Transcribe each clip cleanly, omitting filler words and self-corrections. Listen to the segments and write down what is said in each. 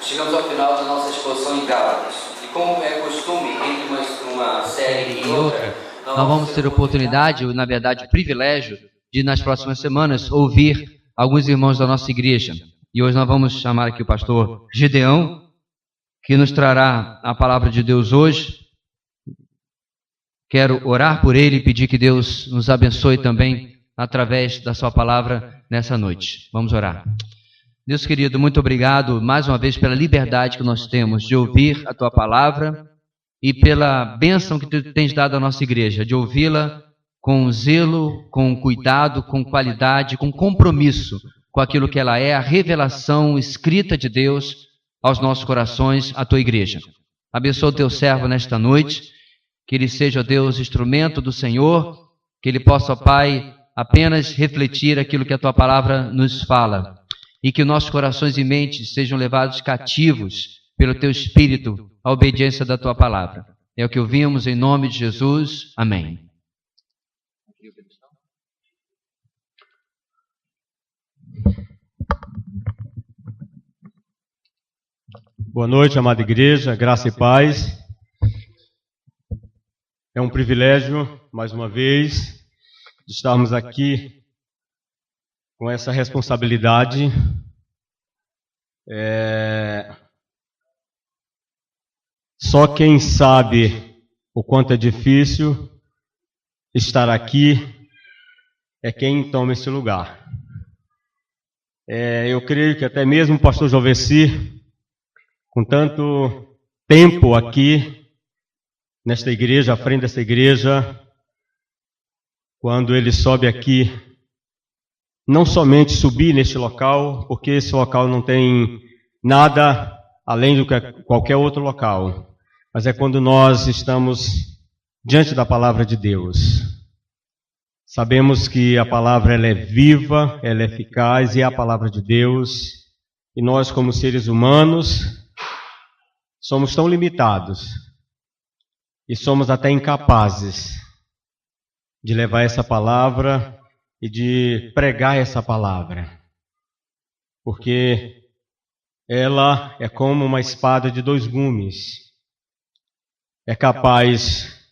Chegamos ao final da nossa exposição em Gálatas. E como é costume, entre uma série e outra, nós vamos ter oportunidade, ou na verdade o privilégio, de nas próximas semanas ouvir alguns irmãos da nossa igreja. E hoje nós vamos chamar aqui o pastor Gideão, que nos trará a palavra de Deus hoje. Quero orar por ele e pedir que Deus nos abençoe também através da sua palavra nessa noite. Vamos orar. Deus querido, muito obrigado mais uma vez pela liberdade que nós temos de ouvir a tua palavra e pela bênção que tu tens dado à nossa igreja, de ouvi-la com zelo, com cuidado, com qualidade, com compromisso com aquilo que ela é, a revelação escrita de Deus aos nossos corações, à tua igreja. Abençoa o teu servo nesta noite, que ele seja, Deus, instrumento do Senhor, que ele possa, ó Pai, apenas refletir aquilo que a tua palavra nos fala. E que nossos corações e mentes sejam levados cativos pelo teu Espírito à obediência da tua palavra. É o que ouvimos em nome de Jesus. Amém. Boa noite, amada igreja, graça e paz. É um privilégio, mais uma vez, de estarmos aqui com essa responsabilidade. Só quem sabe o quanto é difícil estar aqui é quem toma esse lugar. Eu creio que até mesmo o pastor Joveci, com tanto tempo aqui nesta igreja, à frente dessa igreja, quando ele sobe aqui, não somente subir neste local, porque esse local não tem nada além do que qualquer outro local, mas é quando nós estamos diante da palavra de Deus. Sabemos que a palavra ela é viva, ela é eficaz e é a palavra de Deus, e nós como seres humanos somos tão limitados e somos até incapazes de levar essa palavra e de pregar essa palavra, porque ela é como uma espada de dois gumes, é capaz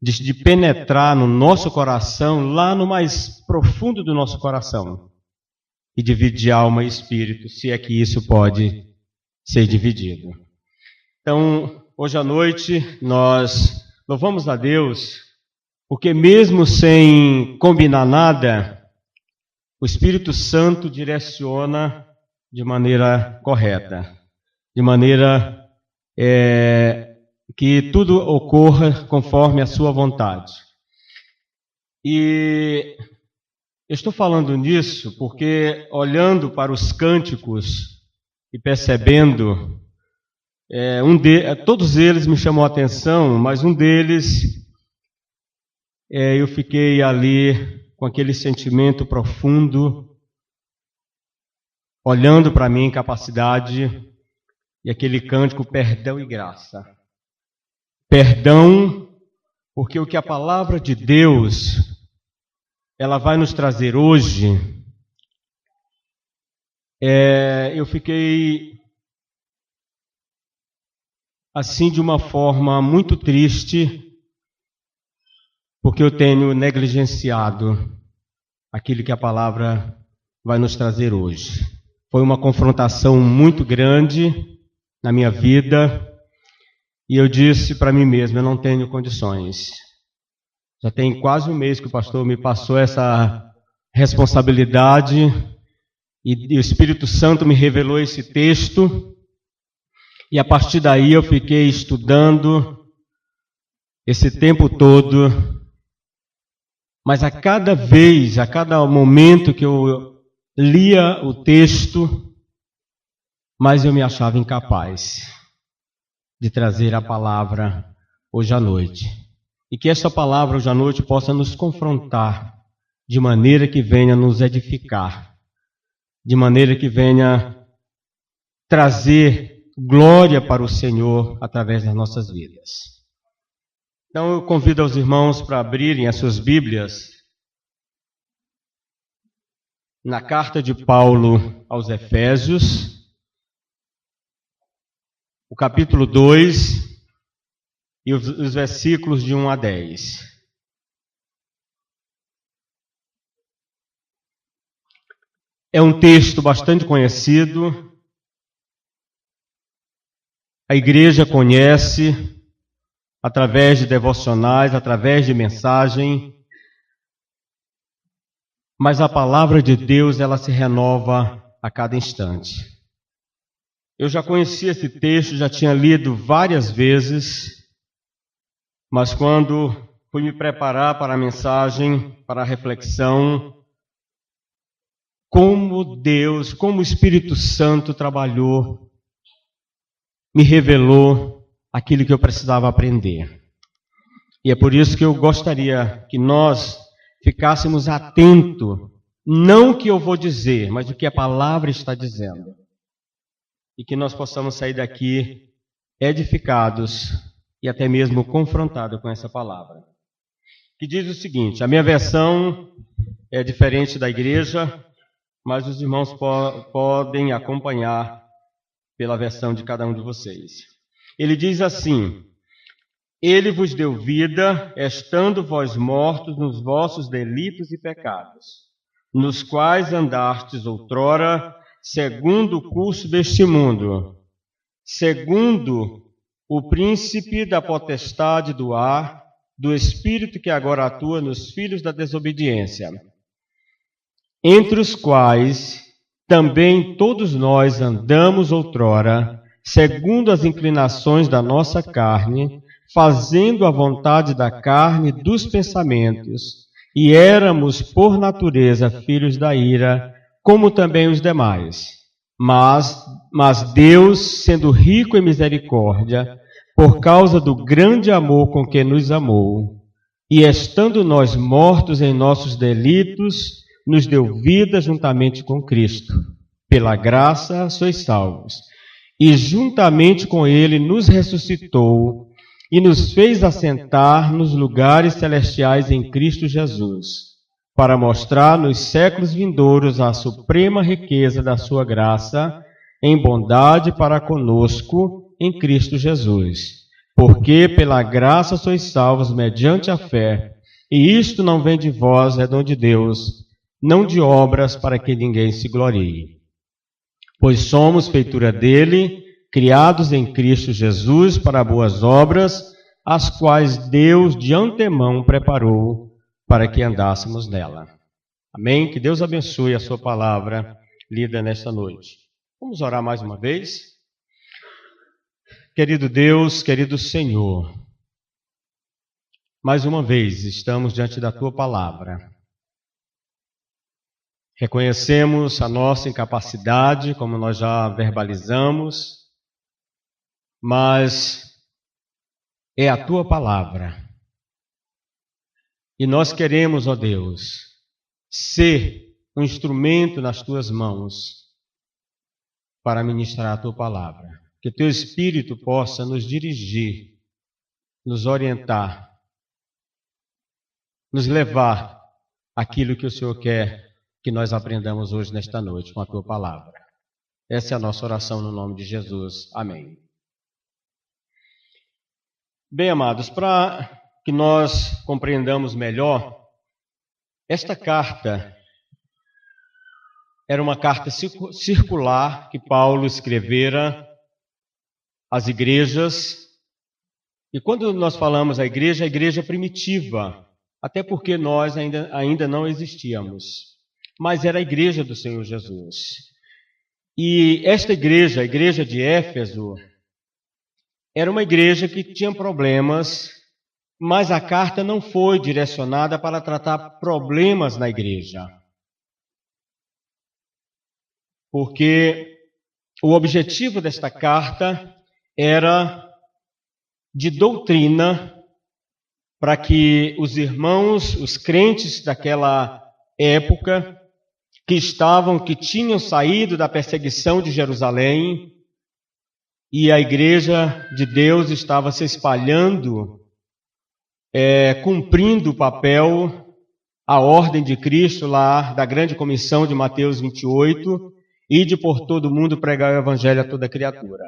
de penetrar no nosso coração, lá no mais profundo do nosso coração, e dividir alma e espírito, se é que isso pode ser dividido. Então, hoje à noite, nós louvamos a Deus, porque mesmo sem combinar nada, o Espírito Santo direciona de maneira correta, de maneira que tudo ocorra conforme a sua vontade. E eu estou falando nisso porque, olhando para os cânticos e percebendo, todos eles me chamou a atenção, mas um deles, eu fiquei ali com aquele sentimento profundo, olhando para a minha incapacidade, e aquele cântico, perdão e graça. Perdão, porque o que a palavra de Deus, ela vai nos trazer hoje, eu fiquei assim de uma forma muito triste, porque eu tenho negligenciado aquilo que a palavra vai nos trazer hoje. Foi uma confrontação muito grande na minha vida, e eu disse para mim mesmo, eu não tenho condições. Já tem quase um mês que o pastor me passou essa responsabilidade, e o Espírito Santo me revelou esse texto, e a partir daí eu fiquei estudando esse tempo todo, mas a cada vez, a cada momento que eu lia o texto, mais eu me achava incapaz de trazer a palavra hoje à noite. E que essa palavra hoje à noite possa nos confrontar de maneira que venha nos edificar, de maneira que venha trazer glória para o Senhor através das nossas vidas. Então eu convido os irmãos para abrirem as suas Bíblias na carta de Paulo aos Efésios, o capítulo 2 e os versículos de 1 a 10. É um texto bastante conhecido. A igreja conhece através de devocionais, através de mensagem, mas a palavra de Deus, ela se renova a cada instante. Eu já conhecia esse texto, já tinha lido várias vezes, mas quando fui me preparar para a mensagem, para a reflexão, como Deus, como o Espírito Santo trabalhou, me revelou aquilo que eu precisava aprender. E é por isso que eu gostaria que nós ficássemos atentos, não o que eu vou dizer, mas o que a palavra está dizendo. E que nós possamos sair daqui edificados e até mesmo confrontados com essa palavra. Que diz o seguinte, a minha versão é diferente da igreja, mas os irmãos podem acompanhar pela versão de cada um de vocês. Ele diz assim: Ele vos deu vida, estando vós mortos nos vossos delitos e pecados, nos quais andastes outrora, segundo o curso deste mundo, segundo o príncipe da potestade do ar, do espírito que agora atua nos filhos da desobediência, entre os quais também todos nós andamos outrora, segundo as inclinações da nossa carne, fazendo a vontade da carne e dos pensamentos, e éramos por natureza filhos da ira, como também os demais. Mas Deus, sendo rico em misericórdia, por causa do grande amor com que nos amou, e estando nós mortos em nossos delitos, nos deu vida juntamente com Cristo. Pela graça sois salvos. E juntamente com Ele nos ressuscitou e nos fez assentar nos lugares celestiais em Cristo Jesus, para mostrar nos séculos vindouros a suprema riqueza da sua graça, em bondade para conosco em Cristo Jesus. Porque pela graça sois salvos mediante a fé, e isto não vem de vós, é dom de Deus, não de obras para que ninguém se glorie. Pois somos feitura dele, criados em Cristo Jesus para boas obras, as quais Deus de antemão preparou para que andássemos nela. Amém? Que Deus abençoe a sua palavra lida nesta noite. Vamos orar mais uma vez? Querido Deus, querido Senhor, mais uma vez estamos diante da tua palavra. Reconhecemos a nossa incapacidade, como nós já verbalizamos, mas é a tua palavra. E nós queremos, ó Deus, ser um instrumento nas tuas mãos para ministrar a tua palavra. Que teu Espírito possa nos dirigir, nos orientar, nos levar àquilo que o Senhor quer que nós aprendamos hoje nesta noite com a tua palavra. Essa é a nossa oração no nome de Jesus. Amém. Bem, amados, para que nós compreendamos melhor, esta carta era uma carta circular que Paulo escrevera às igrejas. E quando nós falamos a igreja primitiva, até porque nós ainda não existíamos, mas era a igreja do Senhor Jesus. E esta igreja, a igreja de Éfeso, era uma igreja que tinha problemas, mas a carta não foi direcionada para tratar problemas na igreja. Porque o objetivo desta carta era de doutrina, para que os irmãos, os crentes daquela época, que tinham saído da perseguição de Jerusalém, e a igreja de Deus estava se espalhando, cumprindo o papel, a ordem de Cristo lá, da grande comissão de Mateus 28, ide por todo mundo pregar o evangelho a toda criatura.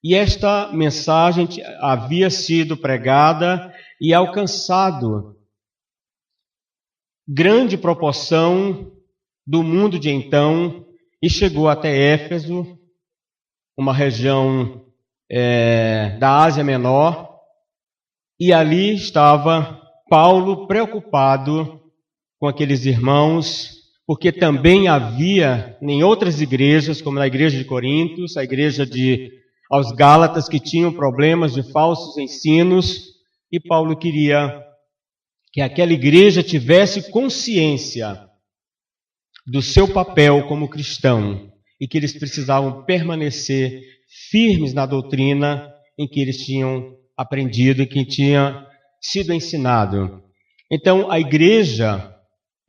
E esta mensagem havia sido pregada e alcançado grande proporção do mundo de então e chegou até Éfeso, uma região da Ásia Menor, e ali estava Paulo preocupado com aqueles irmãos, porque também havia em outras igrejas, como na igreja de Corintos, a igreja aos Gálatas, que tinham problemas de falsos ensinos, e Paulo queria que aquela igreja tivesse consciência do seu papel como cristão e que eles precisavam permanecer firmes na doutrina em que eles tinham aprendido e que tinha sido ensinado. Então, a igreja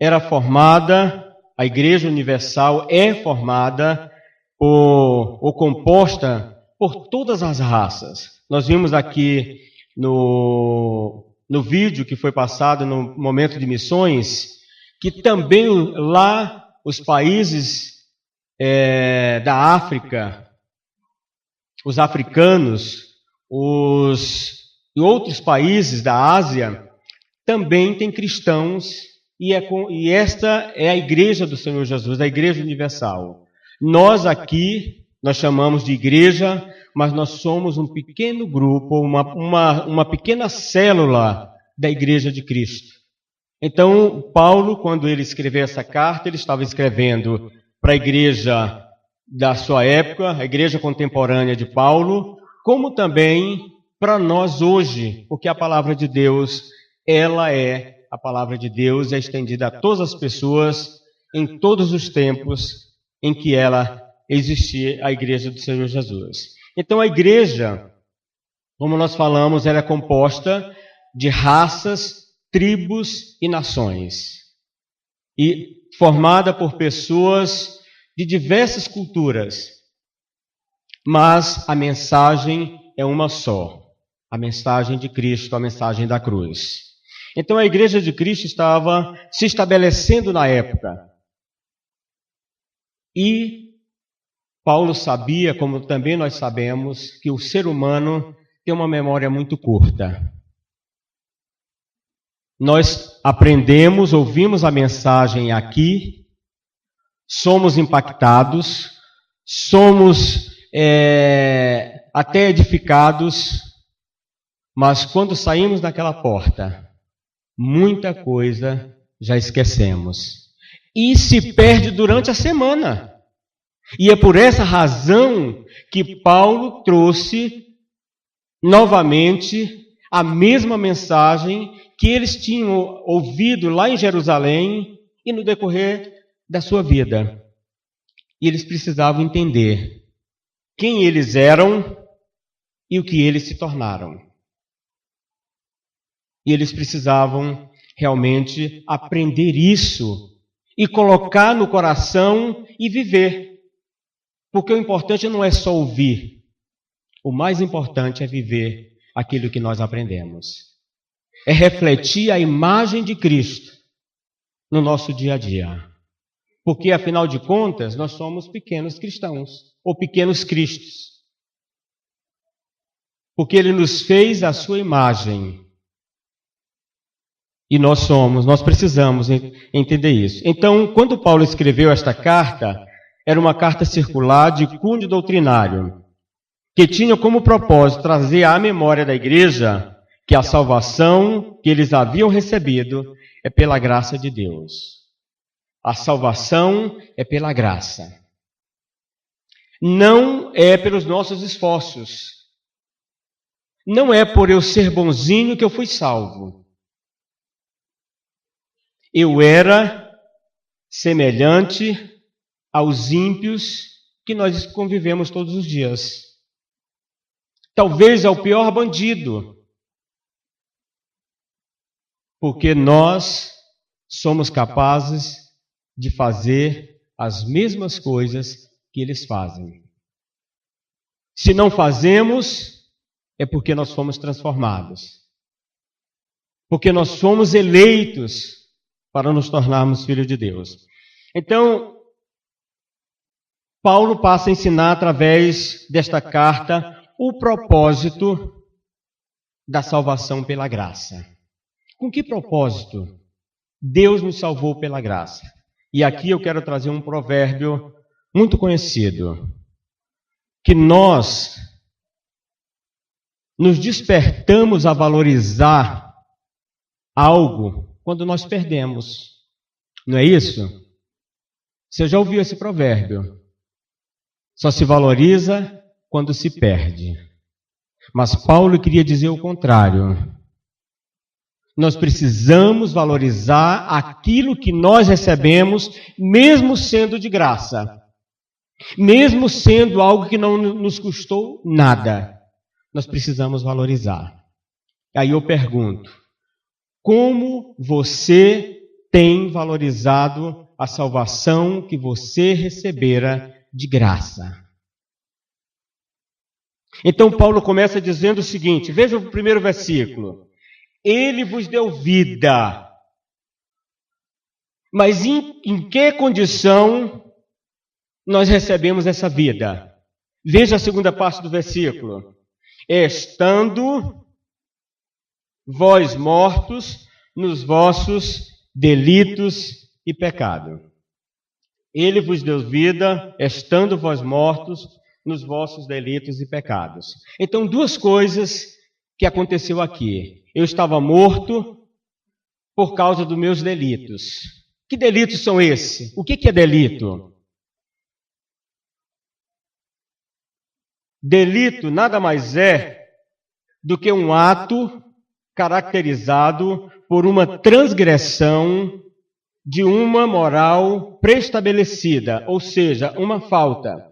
era formada, a igreja universal é formada ou composta por todas as raças. Nós vimos aqui no vídeo que foi passado no momento de missões, que também lá os países da África, os africanos, e outros países da Ásia, também têm cristãos, e esta é a igreja do Senhor Jesus, a igreja universal. Nós aqui, nós chamamos de igreja, mas nós somos um pequeno grupo, uma pequena célula da igreja de Cristo. Então, Paulo, quando ele escreveu essa carta, ele estava escrevendo para a igreja da sua época, a igreja contemporânea de Paulo, como também para nós hoje, porque a palavra de Deus, a palavra de Deus é estendida a todas as pessoas, em todos os tempos em que ela existia, a igreja do Senhor Jesus. Então, a igreja, como nós falamos, ela é composta de raças, tribos e nações, e formada por pessoas de diversas culturas, mas a mensagem é uma só, a mensagem de Cristo, a mensagem da cruz. Então a igreja de Cristo estava se estabelecendo na época, e Paulo sabia, como também nós sabemos, que o ser humano tem uma memória muito curta. Nós aprendemos, ouvimos a mensagem aqui, somos impactados, somos até edificados, mas quando saímos daquela porta, muita coisa já esquecemos. E se perde durante a semana. E é por essa razão que Paulo trouxe novamente a mesma mensagem que eles tinham ouvido lá em Jerusalém e no decorrer da sua vida. E eles precisavam entender quem eles eram e o que eles se tornaram. E eles precisavam realmente aprender isso e colocar no coração e viver. Porque o importante não é só ouvir. O mais importante é viver aquilo que nós aprendemos. É refletir a imagem de Cristo no nosso dia a dia. Porque, afinal de contas, nós somos pequenos cristãos, ou pequenos cristos. Porque Ele nos fez a sua imagem. E nós precisamos entender isso. Então, quando Paulo escreveu esta carta, era uma carta circular de cunho doutrinário, que tinha como propósito trazer à memória da igreja que a salvação que eles haviam recebido é pela graça de Deus. A salvação é pela graça. Não é pelos nossos esforços. Não é por eu ser bonzinho que eu fui salvo. Eu era semelhante aos ímpios que nós convivemos todos os dias. Talvez ao pior bandido. Porque nós somos capazes de fazer as mesmas coisas que eles fazem. Se não fazemos, é porque nós fomos transformados. Porque nós fomos eleitos para nos tornarmos filhos de Deus. Então, Paulo passa a ensinar através desta carta o propósito da salvação pela graça. Com que propósito Deus nos salvou pela graça? E aqui eu quero trazer um provérbio muito conhecido, que nós nos despertamos a valorizar algo quando nós perdemos. Não é isso? Você já ouviu esse provérbio? Só se valoriza quando se perde. Mas Paulo queria dizer o contrário. Nós precisamos valorizar aquilo que nós recebemos, mesmo sendo de graça. Mesmo sendo algo que não nos custou nada. Nós precisamos valorizar. Aí eu pergunto, como você tem valorizado a salvação que você recebera de graça? Então Paulo começa dizendo o seguinte, veja o primeiro versículo. Ele vos deu vida. Mas em que condição nós recebemos essa vida? Veja a segunda parte do versículo. Estando vós mortos nos vossos delitos e pecado. Ele vos deu vida, estando vós mortos nos vossos delitos e pecados. Então, duas coisas que aconteceu aqui. Eu estava morto por causa dos meus delitos. Que delitos são esses? O que é delito? Delito nada mais é do que um ato caracterizado por uma transgressão de uma moral pré-estabelecida, ou seja, uma falta.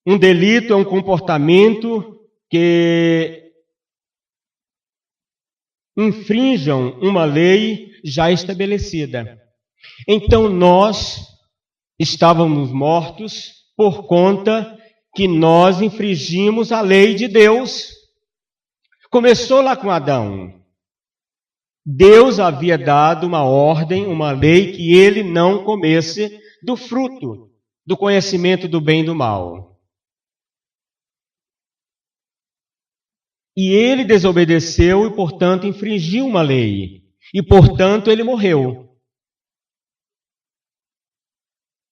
Um delito é um comportamento que infringam uma lei já estabelecida. Então nós estávamos mortos por conta que nós infringimos a lei de Deus. Começou lá com Adão. Deus havia dado uma ordem, uma lei que ele não comesse do fruto do conhecimento do bem e do mal. E ele desobedeceu e, portanto, infringiu uma lei. E, portanto, ele morreu.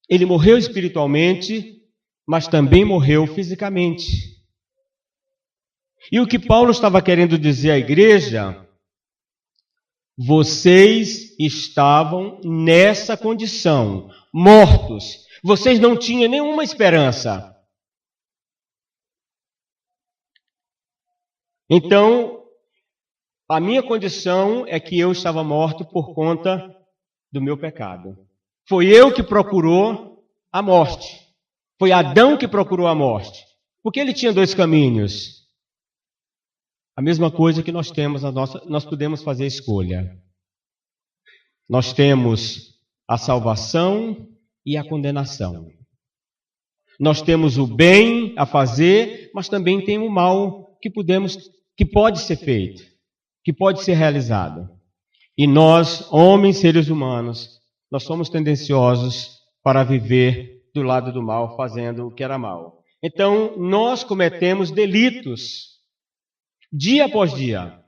Ele morreu espiritualmente, mas também morreu fisicamente. E o que Paulo estava querendo dizer à igreja, vocês estavam nessa condição, mortos. Vocês não tinham nenhuma esperança. Então, a minha condição é que eu estava morto por conta do meu pecado. Foi eu que procurou a morte. Foi Adão que procurou a morte. Porque ele tinha dois caminhos. A mesma coisa que nós temos, nós podemos fazer escolha. Nós temos a salvação e a condenação. Nós temos o bem a fazer, mas também tem o mal que pode ser feito, que pode ser realizado. E nós, homens, seres humanos, nós somos tendenciosos para viver do lado do mal, fazendo o que era mal. Então, nós cometemos delitos, dia após dia.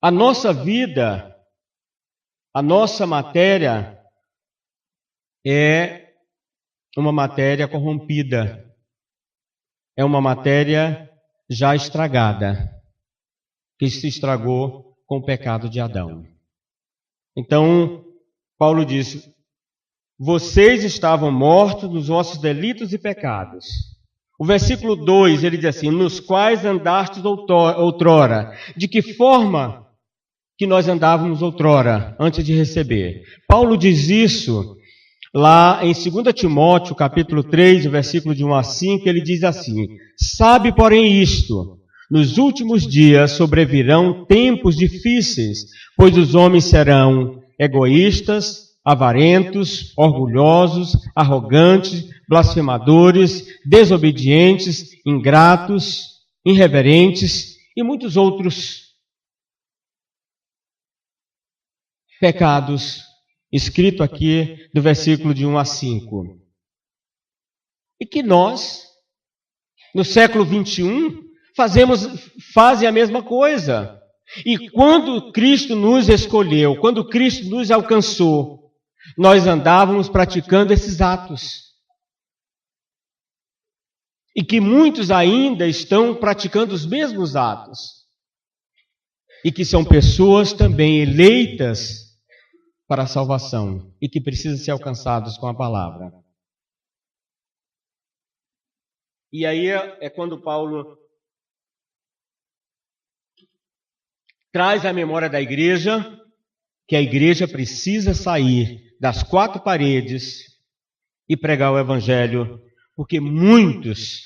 A nossa vida, a nossa matéria é uma matéria corrompida. É uma matéria já estragada, que se estragou com o pecado de Adão. Então, Paulo diz, vocês estavam mortos nos vossos delitos e pecados. O versículo 2, ele diz assim, nos quais andastes outrora. De que forma que nós andávamos outrora, antes de receber? Paulo diz isso lá em 2 Timóteo, capítulo 3, versículo de 1 a 5, ele diz assim, sabe, porém, isto, nos últimos dias sobrevirão tempos difíceis, pois os homens serão egoístas, avarentos, orgulhosos, arrogantes, blasfemadores, desobedientes, ingratos, irreverentes e muitos outros pecados, escrito aqui do versículo de 1 a 5. E que nós, no século 21, fazem a mesma coisa. E quando Cristo nos escolheu, quando Cristo nos alcançou, nós andávamos praticando esses atos. E que muitos ainda estão praticando os mesmos atos. E que são pessoas também eleitas para a salvação e que precisam ser alcançados com a palavra. E aí é quando Paulo traz à memória da igreja que a igreja precisa sair das quatro paredes e pregar o evangelho, porque muitos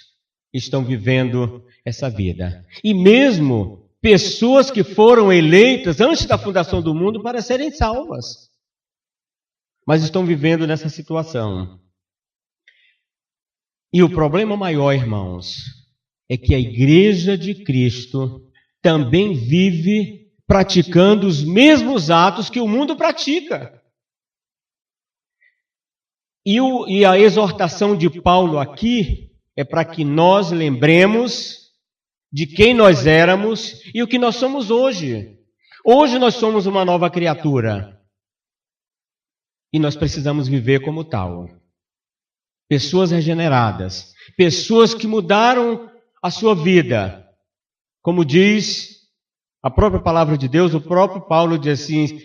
estão vivendo essa vida. E mesmo pessoas que foram eleitas antes da fundação do mundo para serem salvas, mas estão vivendo nessa situação. E o problema maior, irmãos, é que a igreja de Cristo também vive praticando os mesmos atos que o mundo pratica. E a exortação de Paulo aqui é para que nós lembremos de quem nós éramos e o que nós somos hoje. Hoje nós somos uma nova criatura. E nós precisamos viver como tal. Pessoas regeneradas, pessoas que mudaram a sua vida. Como diz a própria palavra de Deus, o próprio Paulo diz assim: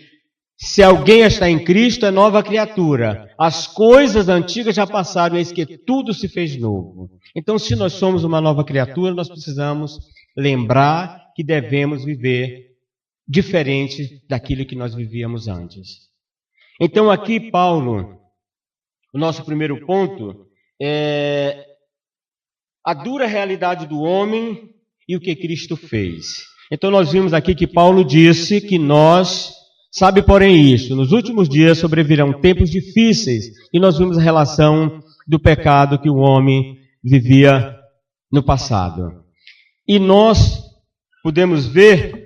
se alguém está em Cristo, é nova criatura. As coisas antigas já passaram, eis que tudo se fez novo. Então, se nós somos uma nova criatura, nós precisamos lembrar que devemos viver diferente daquilo que nós vivíamos antes. Então, aqui, Paulo, o nosso primeiro ponto é a dura realidade do homem e o que Cristo fez. Então, nós vimos aqui que Paulo disse que nós, sabe porém isso, nos últimos dias sobrevirão tempos difíceis, e nós vimos a relação do pecado que o homem vivia no passado. E nós podemos ver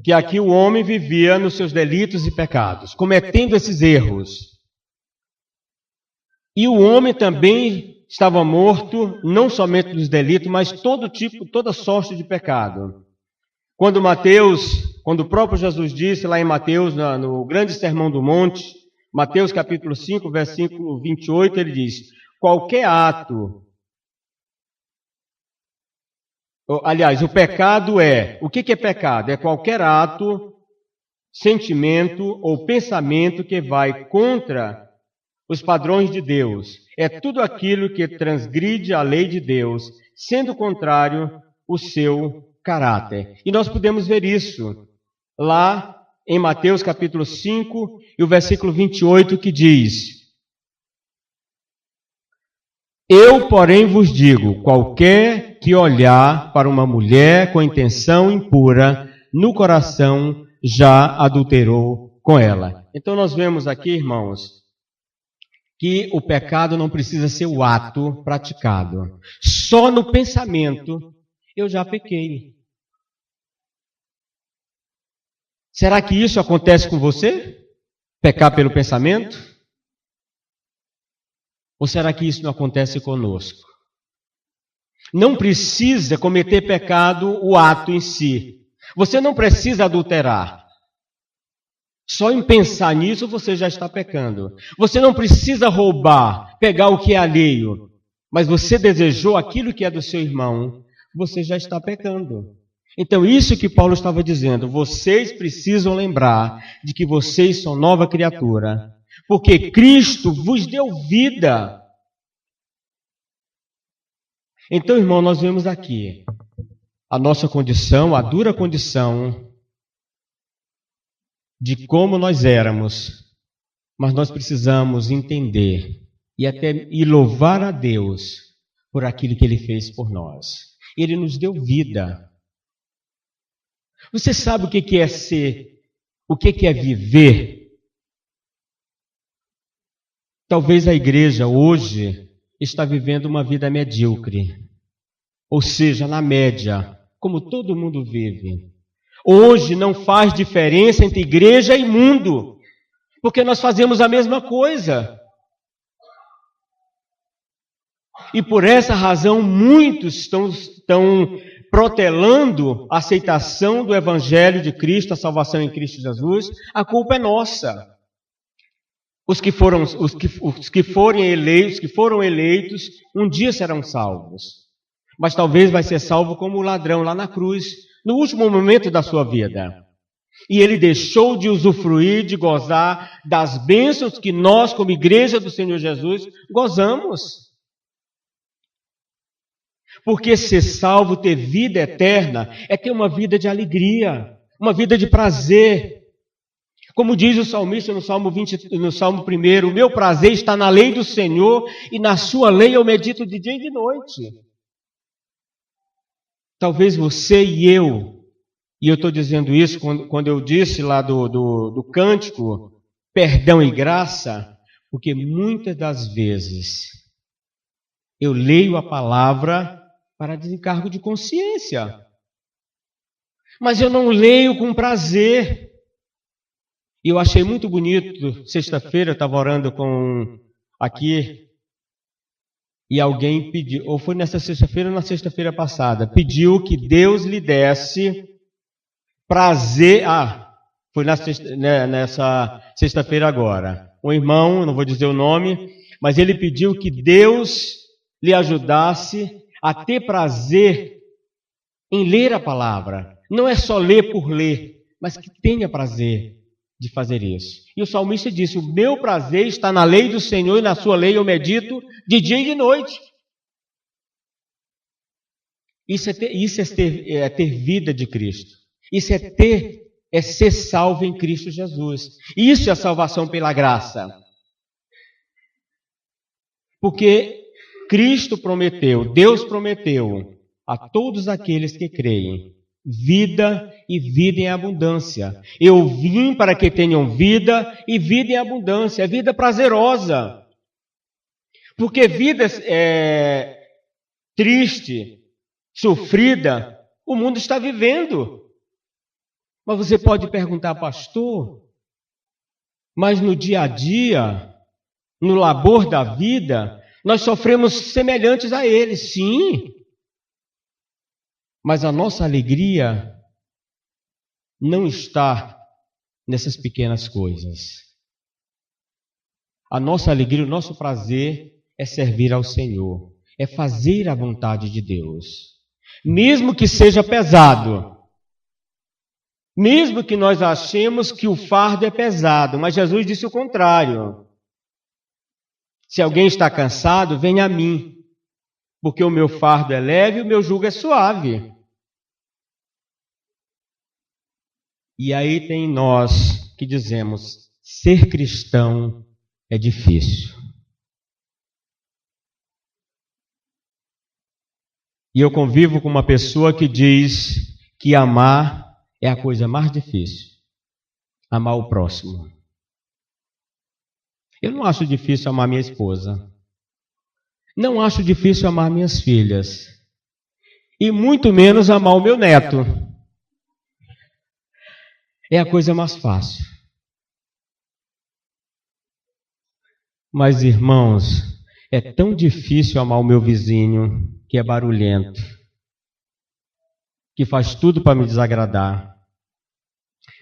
que aqui o homem vivia nos seus delitos e pecados, cometendo esses erros. E o homem também estava morto, não somente dos delitos, mas toda sorte de pecado. Quando o próprio Jesus disse lá em Mateus, no grande sermão do monte, Mateus capítulo 5, versículo 28, ele diz: qualquer ato, aliás, o pecado o que é pecado? É qualquer ato, sentimento ou pensamento que vai contra os padrões de Deus. É tudo aquilo que transgride a lei de Deus, sendo contrário o seu caráter. E nós podemos ver isso lá em Mateus capítulo 5 e o versículo 28, que diz: eu, porém, vos digo, qualquer que olhar para uma mulher com intenção impura, no coração já adulterou com ela. Então nós vemos aqui, irmãos, que o pecado não precisa ser o ato praticado. Só no pensamento eu já pequei. Será que isso acontece com você? Pecar pelo pensamento? Ou será que isso não acontece conosco? Não precisa cometer pecado o ato em si. Você não precisa adulterar. Só em pensar nisso você já está pecando. Você não precisa roubar, pegar o que é alheio. Mas você desejou aquilo que é do seu irmão, você já está pecando. Então, isso que Paulo estava dizendo, vocês precisam lembrar de que vocês são nova criatura, porque Cristo vos deu vida. Então, irmão, nós vemos aqui a nossa condição, a dura condição de como nós éramos, mas nós precisamos entender e louvar a Deus por aquilo que Ele fez por nós. Ele nos deu vida. Você sabe o que é ser, o que é viver? Talvez a igreja hoje está vivendo uma vida medíocre, ou seja, na média, como todo mundo vive. Hoje não faz diferença entre igreja e mundo, porque nós fazemos a mesma coisa. E por essa razão muitos estão protelando a aceitação do Evangelho de Cristo, a salvação em Cristo Jesus. A culpa é nossa. Os que foram eleitos, um dia serão salvos. Mas talvez vai ser salvo como o ladrão lá na cruz, no último momento da sua vida. E ele deixou de usufruir, de gozar das bênçãos que nós, como igreja do Senhor Jesus, gozamos. Porque ser salvo, ter vida eterna, é ter uma vida de alegria, uma vida de prazer. Como diz o salmista no Salmo 1, o meu prazer está na lei do Senhor e na sua lei eu medito de dia e de noite. Talvez você e eu estou dizendo isso quando eu disse lá do cântico, perdão e graça, porque muitas das vezes eu leio a palavra para desencargo de consciência. Mas eu não leio com prazer. E eu achei muito bonito, sexta-feira eu estava orando aqui, e alguém pediu, ou foi nessa sexta-feira ou na sexta-feira passada, pediu que Deus lhe desse prazer. Foi nessa sexta-feira agora. Um irmão, não vou dizer o nome, mas ele pediu que Deus lhe ajudasse a ter prazer em ler a palavra. Não é só ler por ler, mas que tenha prazer de fazer isso. E o salmista disse, o meu prazer está na lei do Senhor e na sua lei eu medito de dia e de noite. Isso é ter vida de Cristo. Isso é ser salvo em Cristo Jesus. Isso é a salvação pela graça. Porque Cristo prometeu, Deus prometeu a todos aqueles que creem, vida e vida em abundância. Eu vim para que tenham vida e vida em abundância, vida prazerosa. Porque vida triste, sofrida, o mundo está vivendo. Mas você pode perguntar, pastor, mas no dia a dia, no labor da vida, nós sofremos semelhantes a eles, sim. Mas a nossa alegria não está nessas pequenas coisas. A nossa alegria, o nosso prazer é servir ao Senhor, é fazer a vontade de Deus. Mesmo que seja pesado, mesmo que nós achemos que o fardo é pesado, mas Jesus disse o contrário. Se alguém está cansado, venha a mim, porque o meu fardo é leve e o meu jugo é suave. E aí tem nós que dizemos, ser cristão é difícil. E eu convivo com uma pessoa que diz que amar é a coisa mais difícil. Amar o próximo. Eu não acho difícil amar minha esposa. Não acho difícil amar minhas filhas. E muito menos amar o meu neto. É a coisa mais fácil. Mas, irmãos, é tão difícil amar o meu vizinho, que é barulhento, que faz tudo para me desagradar.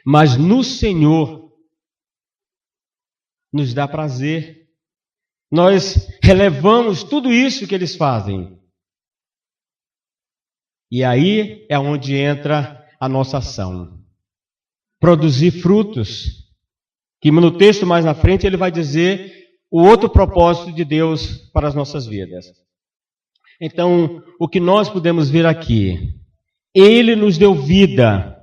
Mas no Senhor nos dá prazer. Nós relevamos tudo isso que eles fazem. E aí é onde entra a nossa ação. Produzir frutos. Que no texto mais na frente ele vai dizer o outro propósito de Deus para as nossas vidas. Então, o que nós podemos ver aqui? Ele nos deu vida.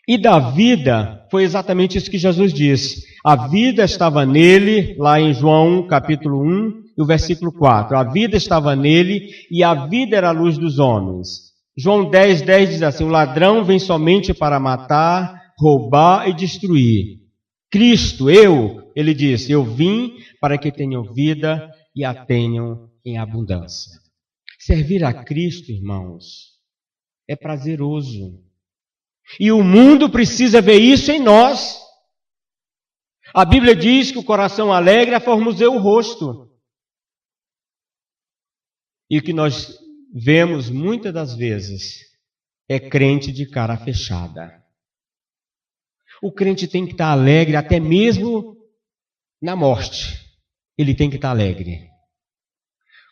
E da vida foi exatamente isso que Jesus disse. A vida estava nele, lá em João capítulo 1, e o versículo 4. A vida estava nele e a vida era a luz dos homens. João 10:10 diz assim, o ladrão vem somente para matar, roubar e destruir. Cristo, ele disse, eu vim para que tenham vida e a tenham em abundância. Servir a Cristo, irmãos, é prazeroso. E o mundo precisa ver isso em nós. A Bíblia diz que o coração alegre formoseia o rosto. E o que nós vemos muitas das vezes é crente de cara fechada. O crente tem que estar alegre até mesmo na morte. Ele tem que estar alegre.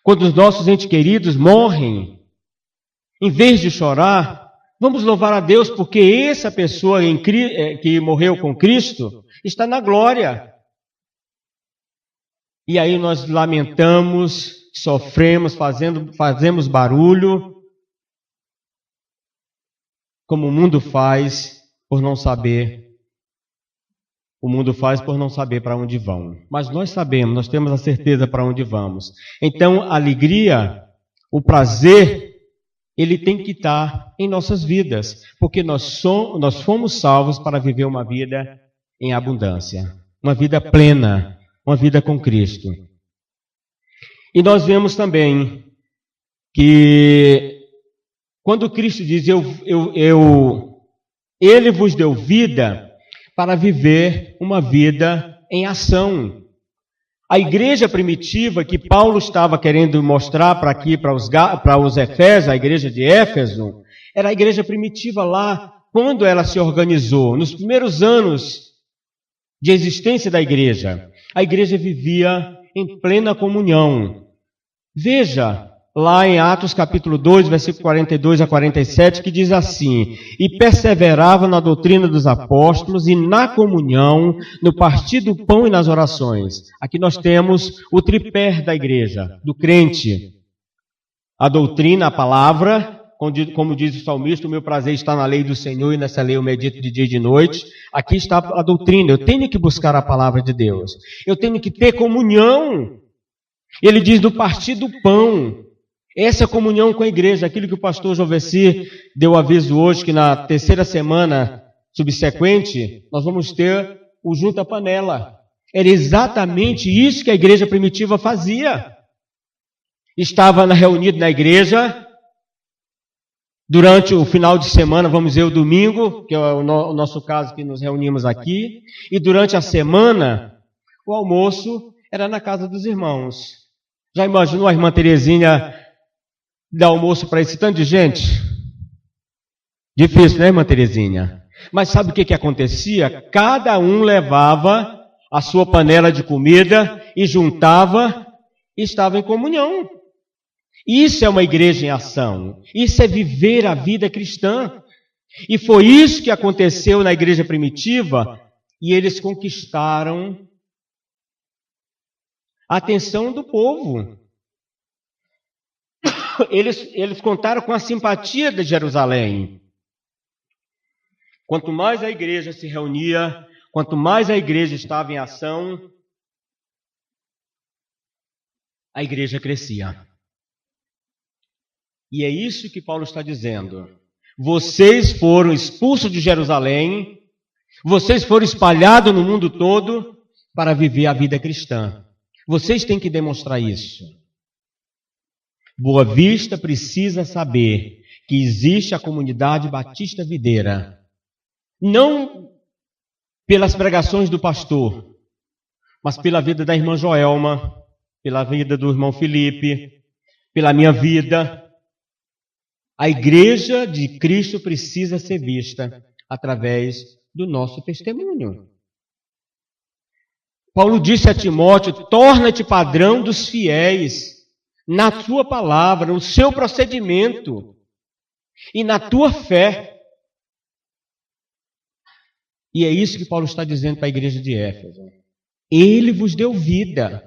Quando os nossos entes queridos morrem, em vez de chorar, vamos louvar a Deus porque essa pessoa que morreu com Cristo está na glória. E aí nós lamentamos, sofremos, fazemos barulho, como o mundo faz por não saber. O mundo faz por não saber para onde vão. Mas nós sabemos, nós temos a certeza para onde vamos. Então, a alegria, o prazer, ele tem que estar em nossas vidas. Porque nós fomos salvos para viver uma vida em abundância. Uma vida plena, uma vida com Cristo. E nós vemos também que quando Cristo diz, Ele vos deu vida para viver uma vida em ação. A igreja primitiva que Paulo estava querendo mostrar para os Efésios, a igreja de Éfeso, era a igreja primitiva lá, quando ela se organizou, nos primeiros anos de existência da igreja. A igreja vivia em plena comunhão. Veja, lá em Atos capítulo 2, versículo 42 a 47, que diz assim: e perseverava na doutrina dos apóstolos e na comunhão, no partir do pão e nas orações. Aqui nós temos o tripé da igreja, do crente. A doutrina, a palavra, como diz o salmista, o meu prazer está na lei do Senhor e nessa lei eu medito de dia e de noite. Aqui está a doutrina, eu tenho que buscar a palavra de Deus. Eu tenho que ter comunhão. Ele diz do partir do pão. Essa comunhão com a igreja, aquilo que o pastor Jovesi deu aviso hoje, que na terceira semana subsequente, nós vamos ter o junta panela. Era exatamente isso que a igreja primitiva fazia. Estava reunido na igreja, durante o final de semana, vamos dizer o domingo, que é o nosso caso que nos reunimos aqui, e durante a semana, o almoço era na casa dos irmãos. Já imaginou a irmã Terezinha dar almoço para esse tanto de gente? Difícil, né, irmã Terezinha? Mas sabe o que acontecia? Cada um levava a sua panela de comida e juntava e estava em comunhão. Isso é uma igreja em ação. Isso é viver a vida cristã. E foi isso que aconteceu na igreja primitiva e eles conquistaram a atenção do povo. Eles contaram com a simpatia de Jerusalém. Quanto mais a igreja se reunia, quanto mais a igreja estava em ação, a igreja crescia. E é isso que Paulo está dizendo. Vocês foram expulsos de Jerusalém, vocês foram espalhados no mundo todo para viver a vida cristã. Vocês têm que demonstrar isso. Boa Vista precisa saber que existe a comunidade Batista Videira. Não pelas pregações do pastor, mas pela vida da irmã Joelma, pela vida do irmão Felipe, pela minha vida. A igreja de Cristo precisa ser vista através do nosso testemunho. Paulo disse a Timóteo: torna-te padrão dos fiéis na tua palavra, no seu procedimento e na tua fé. E é isso que Paulo está dizendo para a igreja de Éfeso. Ele vos deu vida.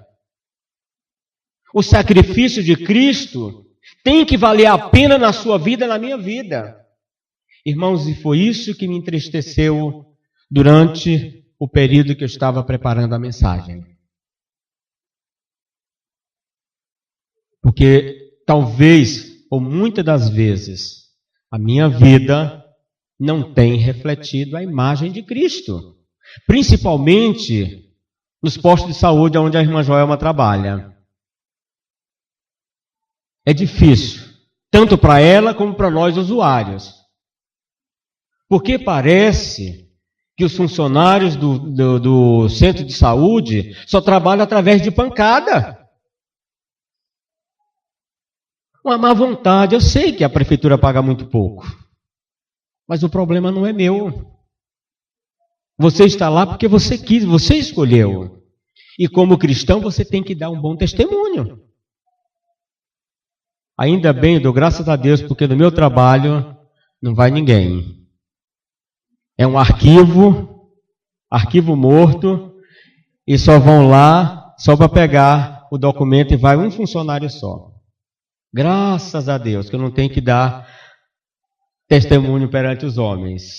O sacrifício de Cristo tem que valer a pena na sua vida e na minha vida. Irmãos, e foi isso que me entristeceu durante o período que eu estava preparando a mensagem. Porque talvez, ou muitas das vezes, a minha vida não tem refletido a imagem de Cristo. Principalmente nos postos de saúde onde a irmã Joelma trabalha. É difícil, tanto para ela como para nós usuários. Porque parece que os funcionários do centro de saúde só trabalham através de pancada. uma má vontade. Eu sei que a prefeitura paga muito pouco, mas o problema não é meu. Você está lá porque você quis, você escolheu. E como cristão, você tem que dar um bom testemunho. Ainda bem, eu dou graças a Deus, porque no meu trabalho não vai ninguém. É um arquivo morto, e só vão lá, só para pegar o documento, e vai um funcionário só. Graças a Deus, que eu não tenho que dar testemunho perante os homens.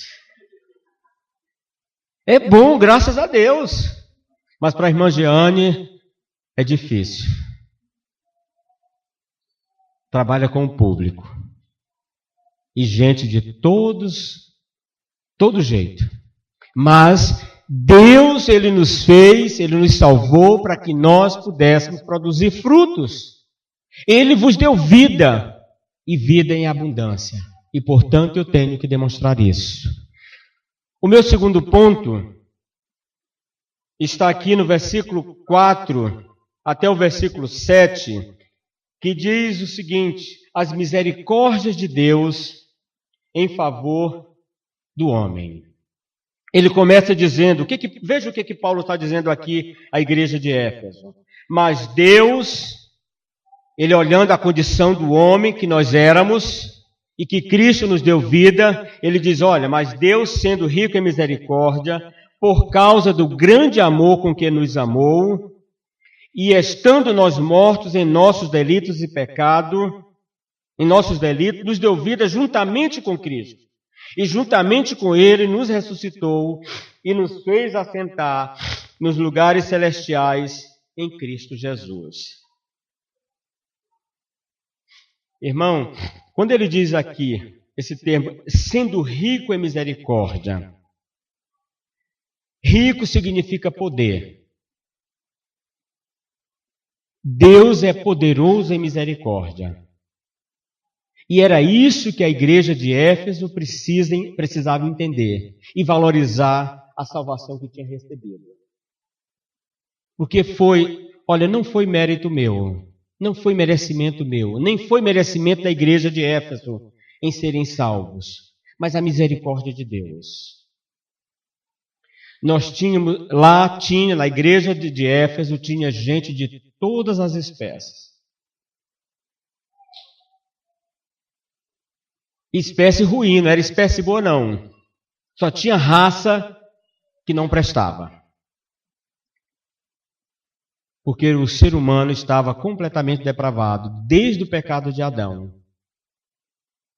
É bom, graças a Deus. Mas para a irmã Jeane é difícil. Trabalha com o público. E gente de todo jeito. Mas Deus, Ele nos fez, Ele nos salvou para que nós pudéssemos produzir frutos. Ele vos deu vida, e vida em abundância. E, portanto, eu tenho que demonstrar isso. O meu segundo ponto está aqui no versículo 4 até o versículo 7, que diz o seguinte: as misericórdias de Deus em favor do homem. Ele começa dizendo, veja o que Paulo está dizendo aqui à igreja de Éfeso. Mas Deus, Ele olhando a condição do homem que nós éramos, e que Cristo nos deu vida, Ele diz, olha, mas Deus, sendo rico em misericórdia, por causa do grande amor com que nos amou, e estando nós mortos em nossos delitos e pecado, nos deu vida juntamente com Cristo. E juntamente com Ele nos ressuscitou e nos fez assentar nos lugares celestiais em Cristo Jesus. Irmão, quando ele diz aqui esse termo, sendo rico em misericórdia, rico significa poder. Deus é poderoso em misericórdia. E era isso que a igreja de Éfeso precisava entender e valorizar a salvação que tinha recebido. Porque não foi mérito meu, não foi merecimento meu, nem foi merecimento da igreja de Éfeso em serem salvos, mas a misericórdia de Deus. Nós tínhamos, na igreja de Éfeso, tinha gente de todas as espécies. Espécie ruim, não era espécie boa não. Só tinha raça que não prestava. Porque o ser humano estava completamente depravado, desde o pecado de Adão.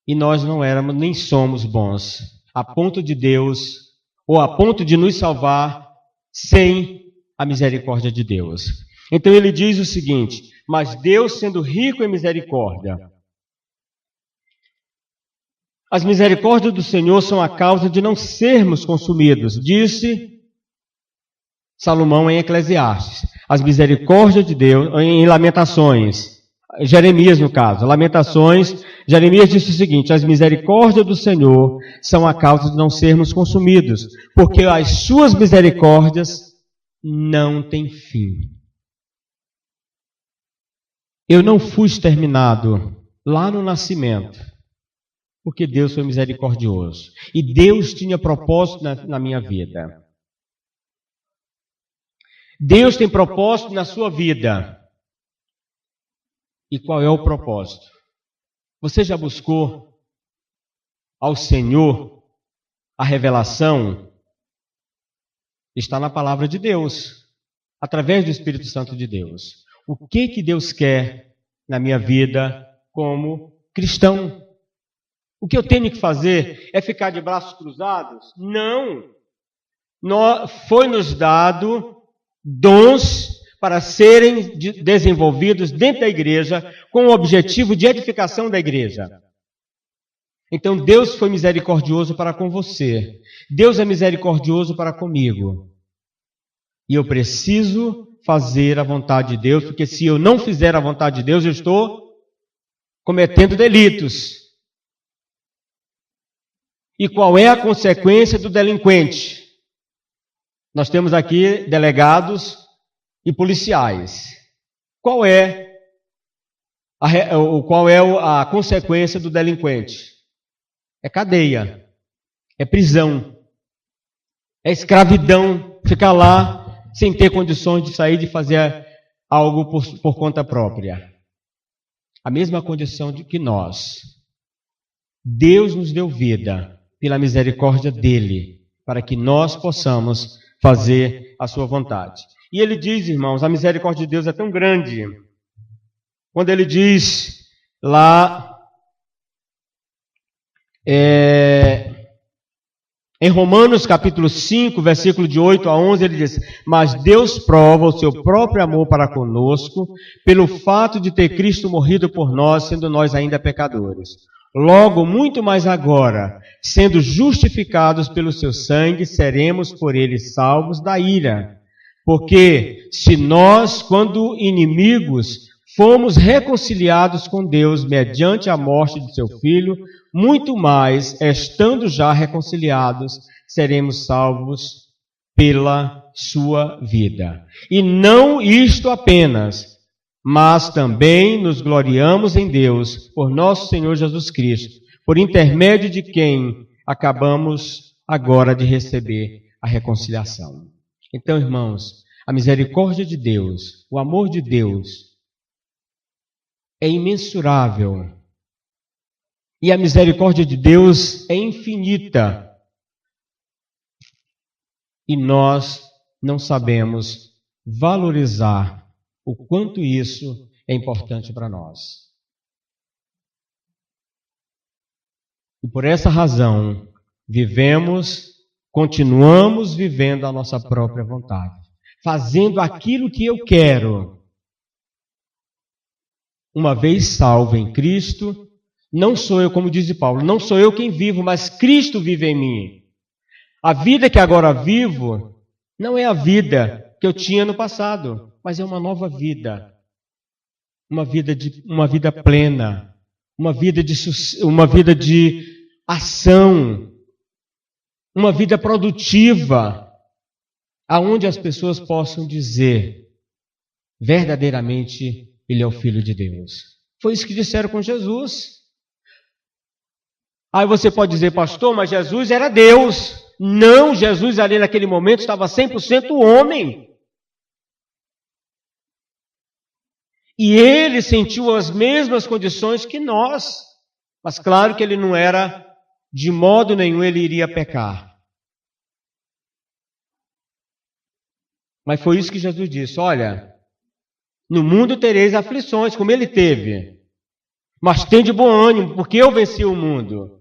E nós não éramos, nem somos bons, a ponto de Deus, ou a ponto de nos salvar, sem a misericórdia de Deus. Então ele diz o seguinte, mas Deus sendo rico em misericórdia, as misericórdias do Senhor são a causa de não sermos consumidos, disse Salomão em Eclesiastes. As misericórdias de Deus, em Lamentações, Jeremias no caso, Lamentações, Jeremias disse o seguinte, as misericórdias do Senhor são a causa de não sermos consumidos, porque as suas misericórdias não têm fim. Eu não fui exterminado lá no nascimento, porque Deus foi misericordioso. E Deus tinha propósito na minha vida. Deus tem propósito na sua vida. E qual é o propósito? Você já buscou ao Senhor a revelação? Está na palavra de Deus, através do Espírito Santo de Deus. O que Deus quer na minha vida como cristão? O que eu tenho que fazer é ficar de braços cruzados? Não. Foi-nos dado dons para serem desenvolvidos dentro da igreja com o objetivo de edificação da igreja. Então Deus foi misericordioso para com você. Deus é misericordioso para comigo. E eu preciso fazer a vontade de Deus, porque se eu não fizer a vontade de Deus, eu estou cometendo delitos. E qual é a consequência do delinquente? Nós temos aqui delegados e policiais. Qual é qual é a consequência do delinquente? É cadeia, é prisão, é escravidão, ficar lá sem ter condições de sair, de fazer algo por conta própria. A mesma condição de que nós. Deus nos deu vida pela misericórdia dele, para que nós possamos fazer a sua vontade. E ele diz, irmãos, a misericórdia de Deus é tão grande, quando ele diz lá em Romanos capítulo 5, versículo de 8 a 11, ele diz: mas Deus prova o seu próprio amor para conosco, pelo fato de ter Cristo morrido por nós, sendo nós ainda pecadores. Logo, muito mais agora, sendo justificados pelo seu sangue, seremos por ele salvos da ira. Porque se nós, quando inimigos, fomos reconciliados com Deus mediante a morte de seu Filho, muito mais, estando já reconciliados, seremos salvos pela sua vida. E não isto apenas, mas também nos gloriamos em Deus, por nosso Senhor Jesus Cristo, por intermédio de quem acabamos agora de receber a reconciliação. Então, irmãos, a misericórdia de Deus, o amor de Deus, é imensurável. E a misericórdia de Deus é infinita. E nós não sabemos valorizar o quanto isso é importante para nós. E por essa razão, continuamos vivendo a nossa própria vontade, fazendo aquilo que eu quero. Uma vez salvo em Cristo, não sou eu, como diz Paulo, não sou eu quem vivo, mas Cristo vive em mim. A vida que agora vivo não é a vida que eu tinha no passado, mas é uma nova vida. Uma vida plena, uma vida de ação, uma vida produtiva, aonde as pessoas possam dizer, verdadeiramente, ele é o Filho de Deus. Foi isso que disseram com Jesus. Aí você pode dizer, pastor, mas Jesus era Deus. Não, Jesus ali naquele momento estava 100% homem. E ele sentiu as mesmas condições que nós. Mas claro que ele não era, de modo nenhum ele iria pecar. Mas foi isso que Jesus disse, olha, no mundo tereis aflições, como ele teve. Mas tende bom ânimo, porque eu venci o mundo.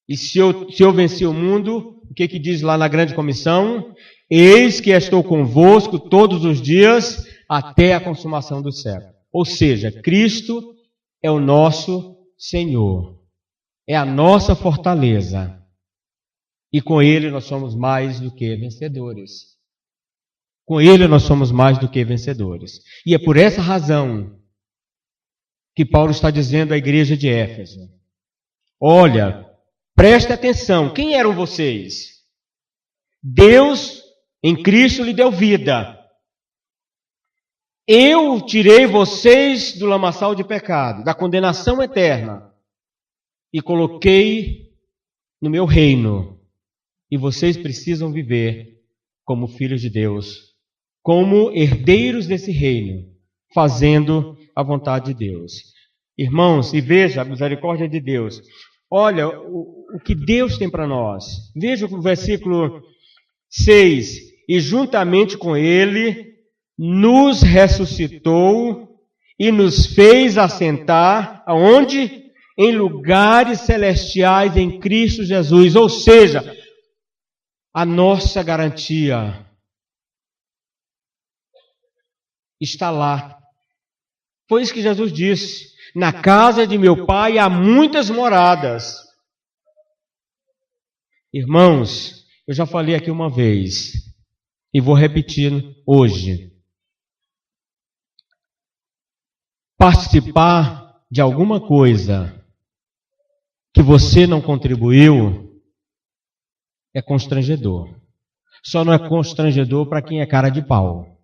E se eu venci o mundo, o que diz lá na grande comissão? Eis que estou convosco todos os dias, até a consumação do século. Ou seja, Cristo é o nosso Senhor. É a nossa fortaleza. E com Ele nós somos mais do que vencedores. Com Ele nós somos mais do que vencedores. E é por essa razão que Paulo está dizendo à igreja de Éfeso: olha, preste atenção, quem eram vocês? Deus em Cristo lhe deu vida. Eu tirei vocês do lamaçal de pecado, da condenação eterna, e coloquei no meu reino. E vocês precisam viver como filhos de Deus, como herdeiros desse reino, fazendo a vontade de Deus. Irmãos, e veja a misericórdia de Deus. Olha o que Deus tem para nós. Veja o versículo 6. E juntamente com Ele nos ressuscitou e nos fez assentar, aonde? Em lugares celestiais em Cristo Jesus. Ou seja, a nossa garantia está lá. Foi isso que Jesus disse. Na casa de meu Pai há muitas moradas. Irmãos, eu já falei aqui uma vez e vou repetir hoje. Participar de alguma coisa que você não contribuiu é constrangedor. Só não é constrangedor para quem é cara de pau.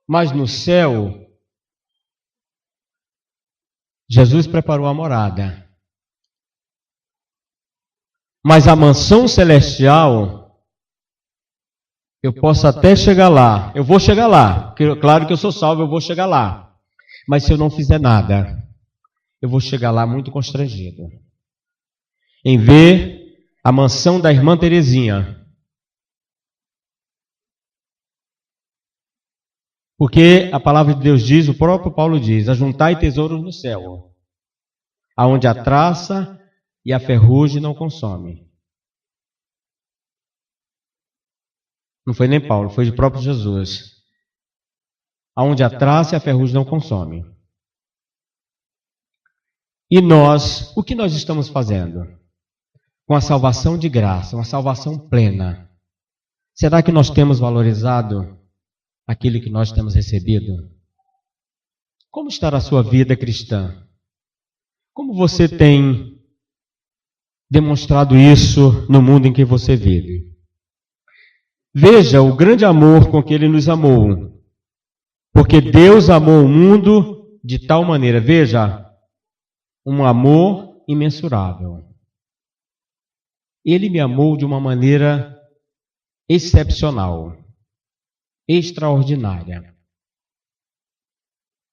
Mas no céu, Jesus preparou a morada. Mas a mansão celestial, eu posso até chegar lá. Eu vou chegar lá. Claro que eu sou salvo, eu vou chegar lá. Mas se eu não fizer nada, eu vou chegar lá muito constrangido. Em ver a mansão da irmã Terezinha. Porque a palavra de Deus diz, o próprio Paulo diz, ajuntai tesouros no céu, aonde a traça e a ferrugem não consomem. Não foi nem Paulo, foi o próprio Jesus. Aonde a traça e a ferrugem não consomem. E nós, o que nós estamos fazendo? Com a salvação de graça, uma salvação plena. Será que nós temos valorizado aquilo que nós temos recebido? Como está a sua vida cristã? Como você tem demonstrado isso no mundo em que você vive? Veja o grande amor com que Ele nos amou. Porque Deus amou o mundo de tal maneira, veja, um amor imensurável. Ele me amou de uma maneira excepcional. Extraordinária.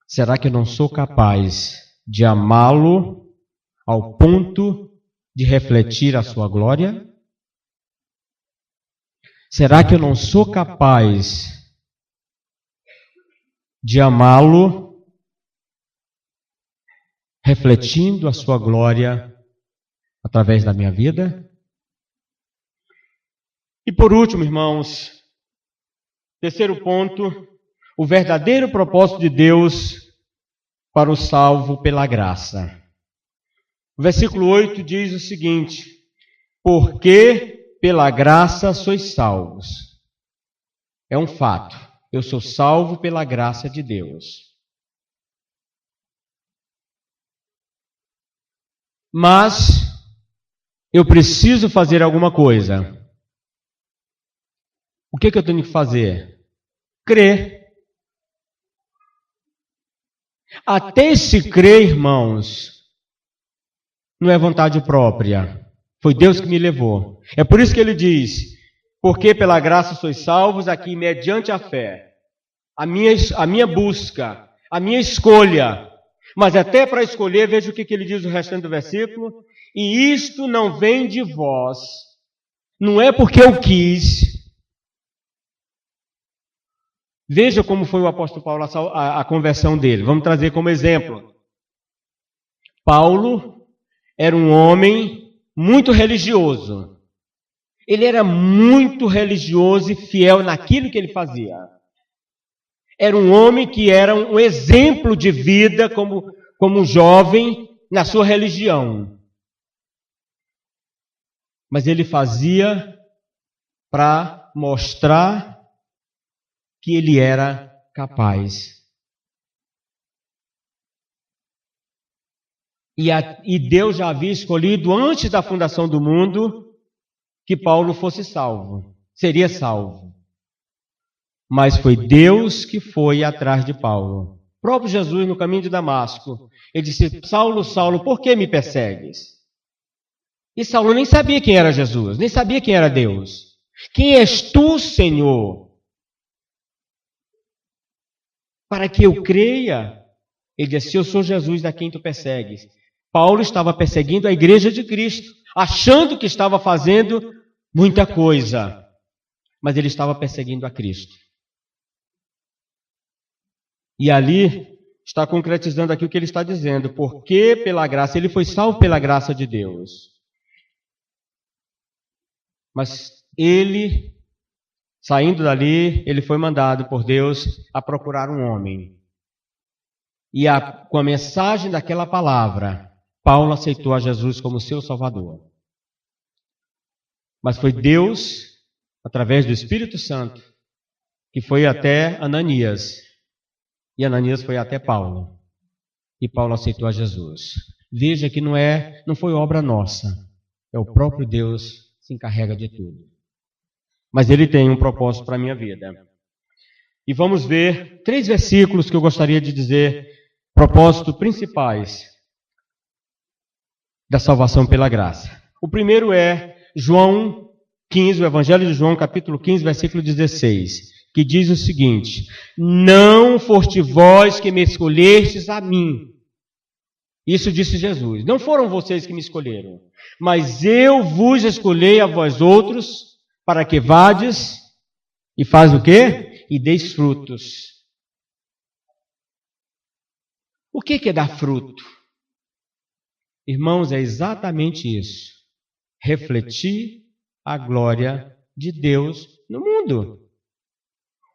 Será que eu não sou capaz de amá-lo ao ponto de refletir a sua glória? Será que eu não sou capaz de amá-lo refletindo a sua glória através da minha vida? E por último, irmãos, terceiro ponto, o verdadeiro propósito de Deus para o salvo pela graça. O versículo 8 diz o seguinte: porque pela graça sois salvos. É um fato, eu sou salvo pela graça de Deus. Mas eu preciso fazer alguma coisa. O que eu tenho que fazer? Crer. Até esse crer, irmãos, não é vontade própria. Foi Deus que me levou. É por isso que ele diz, porque pela graça sois salvos, aqui mediante a fé. A minha busca, a minha escolha. Mas até para escolher, veja o que ele diz no restante do versículo. E isto não vem de vós. Não é porque eu quis. Veja como foi o apóstolo Paulo, a conversão dele. Vamos trazer como exemplo. Paulo era um homem muito religioso. Ele era muito religioso e fiel naquilo que ele fazia. Era um homem que era um exemplo de vida como um jovem na sua religião. Mas ele fazia para mostrar que ele era capaz. E Deus já havia escolhido antes da fundação do mundo que Paulo fosse salvo, seria salvo. Mas foi Deus que foi atrás de Paulo. O próprio Jesus, no caminho de Damasco, ele disse: Saulo, Saulo, por que me persegues? E Saulo nem sabia quem era Jesus, nem sabia quem era Deus. Quem és tu, Senhor? Para que eu creia. Ele disse: eu sou Jesus a quem tu persegues. Paulo estava perseguindo a igreja de Cristo, achando que estava fazendo muita coisa. Mas ele estava perseguindo a Cristo. E ali está concretizando aqui o que ele está dizendo. Porque pela graça, ele foi salvo pela graça de Deus. Mas ele, saindo dali, ele foi mandado por Deus a procurar um homem. E com a mensagem daquela palavra, Paulo aceitou a Jesus como seu Salvador. Mas foi Deus, através do Espírito Santo, que foi até Ananias. E Ananias foi até Paulo. E Paulo aceitou a Jesus. Veja que não foi obra nossa. É o próprio Deus que se encarrega de tudo. Mas Ele tem um propósito para a minha vida. E vamos ver 3 versículos que eu gostaria de dizer, propósitos principais da salvação pela graça. O primeiro é João 15, o Evangelho de João, capítulo 15, versículo 16, que diz o seguinte: não foste vós que me escolhestes a mim. Isso disse Jesus. Não foram vocês que me escolheram, mas eu vos escolhi a vós outros, para que vades e faz o quê? E deis frutos. O que é dar fruto? Irmãos, é exatamente isso. Refletir a glória de Deus no mundo.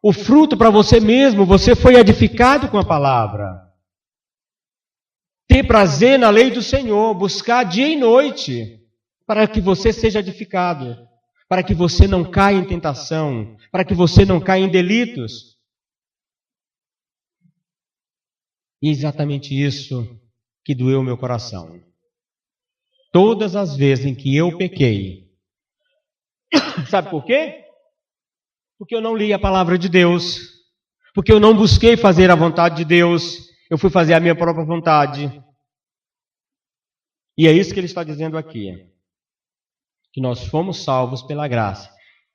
O fruto para você mesmo, você foi edificado com a palavra. Ter prazer na lei do Senhor, buscar dia e noite, para que você seja edificado, para que você não caia em tentação, para que você não caia em delitos. E é exatamente isso que doeu meu coração. Todas as vezes em que eu pequei, sabe por quê? Porque eu não li a palavra de Deus, porque eu não busquei fazer a vontade de Deus, eu fui fazer a minha própria vontade. E é isso que ele está dizendo aqui, que nós fomos salvos pela graça.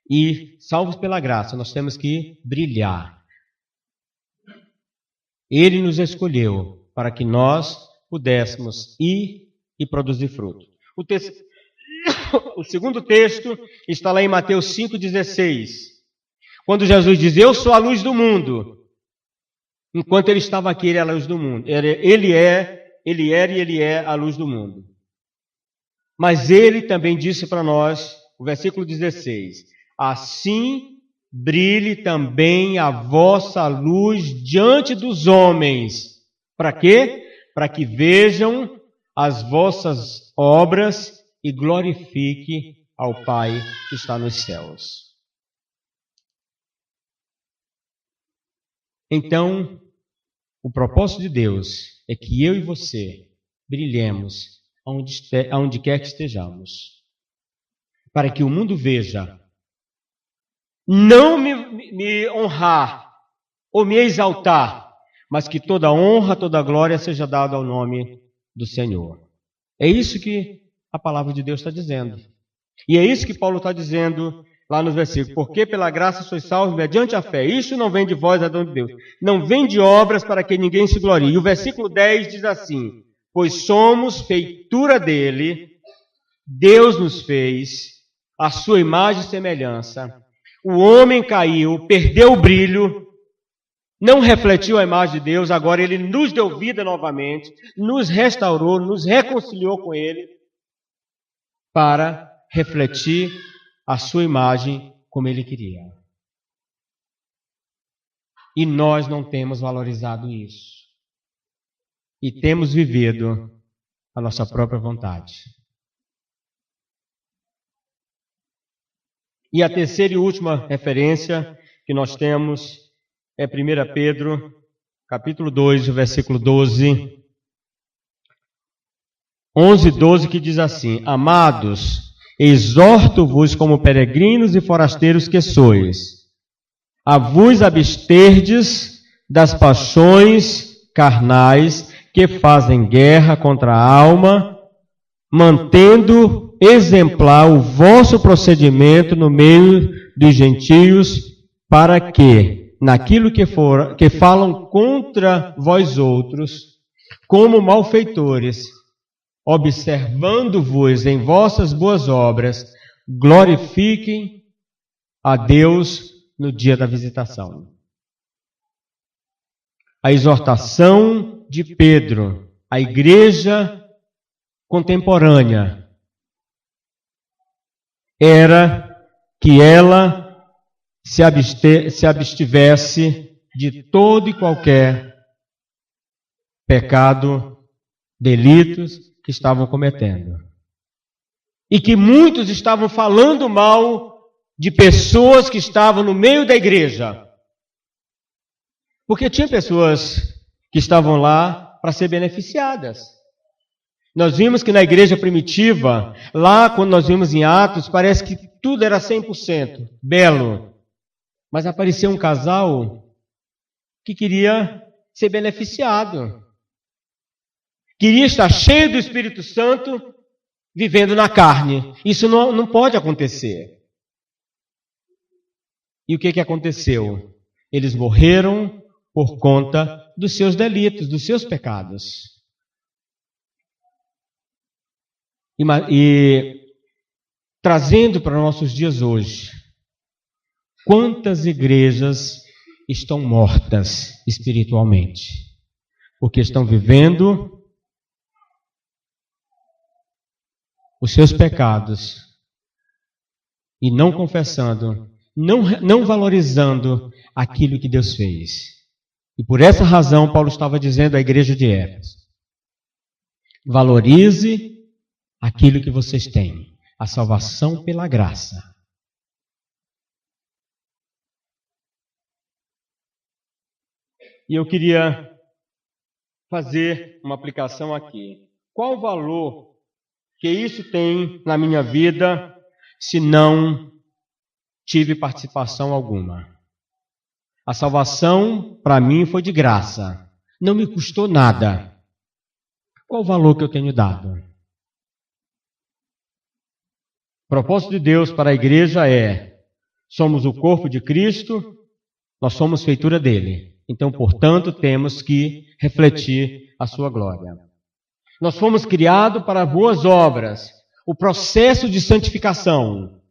E salvos pela graça, nós temos que brilhar. Ele nos escolheu para que nós pudéssemos ir e produzir fruto. O segundo texto está lá em Mateus 5,16. Quando Jesus diz, eu sou a luz do mundo. Enquanto ele estava aqui, ele era a luz do mundo. Ele era e ele é a luz do mundo. Mas ele também disse para nós, o versículo 16, assim brilhe também a vossa luz diante dos homens. Para quê? Para que vejam as vossas obras e glorifique ao Pai que está nos céus. Então, o propósito de Deus é que eu e você brilhemos aonde quer que estejamos, para que o mundo veja, não me honrar ou me exaltar, mas que toda honra, toda glória seja dada ao nome do Senhor. É isso que a palavra de Deus está dizendo. E é isso que Paulo está dizendo lá no versículo. Porque pela graça sois salvos mediante a fé. Isso não vem de vós, é dom de Deus. Não vem de obras para que ninguém se glorie. E o versículo 10 diz assim, pois somos feitura dele, Deus nos fez, a sua imagem e semelhança. O homem caiu, perdeu o brilho, não refletiu a imagem de Deus, agora ele nos deu vida novamente, nos restaurou, nos reconciliou com ele, para refletir a sua imagem como ele queria. E nós não temos valorizado isso. E temos vivido a nossa própria vontade. E a terceira e última referência que nós temos é 1 Pedro, capítulo 2, versículo 12. 11 e 12, que diz assim, amados, exorto-vos como peregrinos e forasteiros que sois, a vos absterdes das paixões carnais que fazem guerra contra a alma, mantendo exemplar o vosso procedimento no meio dos gentios, para que, naquilo que falam contra vós outros, como malfeitores, observando-vos em vossas boas obras, glorifiquem a Deus no dia da visitação. A exortação de Pedro à igreja contemporânea era que ela se abstivesse de todo e qualquer pecado, delitos que estavam cometendo. E que muitos estavam falando mal de pessoas que estavam no meio da igreja. Porque tinha pessoas que estavam lá para ser beneficiadas. Nós vimos que na igreja primitiva, lá quando nós vimos em Atos, parece que tudo era 100% belo. Mas apareceu um casal que queria ser beneficiado. Queria estar cheio do Espírito Santo, vivendo na carne. Isso não pode acontecer. E o que aconteceu? Eles morreram por conta dos seus delitos, dos seus pecados. E trazendo para nossos dias hoje, quantas igrejas estão mortas espiritualmente? Porque estão vivendo os seus pecados e não confessando, não valorizando aquilo que Deus fez. E por essa razão Paulo estava dizendo à igreja de Éfeso: valorize aquilo que vocês têm, a salvação pela graça. E eu queria fazer uma aplicação aqui. Qual o valor que isso tem na minha vida se não tive participação alguma? A salvação, para mim, foi de graça. Não me custou nada. Qual o valor que eu tenho dado? O propósito de Deus para a igreja é: somos o corpo de Cristo, nós somos feitura dele. Então, portanto, temos que refletir a sua glória. Nós fomos criados para boas obras, o processo de santificação.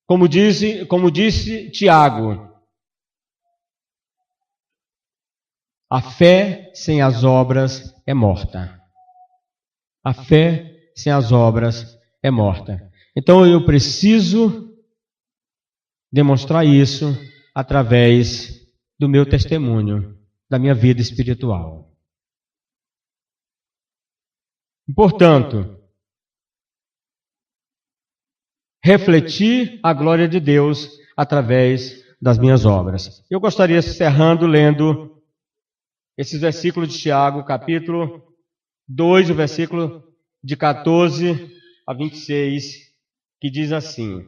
Como disse Tiago, a fé sem as obras é morta. A fé sem as obras é morta. Então eu preciso demonstrar isso através do meu testemunho, da minha vida espiritual. Portanto, refletir a glória de Deus através das minhas obras. Eu gostaria, encerrando, lendo esses versículos de Tiago, capítulo 2, o versículo de 14 a 26, que diz assim: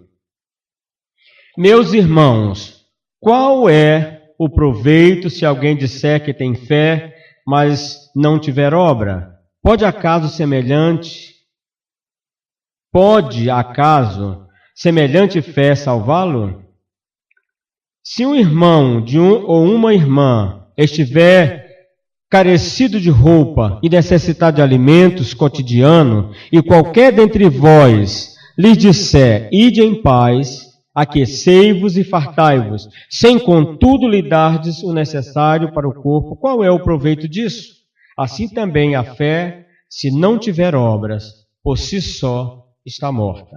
meus irmãos, qual é o proveito se alguém disser que tem fé, mas não tiver obra? Pode acaso semelhante fé salvá-lo? Se um irmão ou uma irmã estiver carecido de roupa e necessitado de alimentos cotidiano, e qualquer dentre vós lhes disser: ide em paz, aquecei-vos e fartai-vos, sem contudo lhe dardes o necessário para o corpo, qual é o proveito disso? Assim também a fé, se não tiver obras, por si só está morta.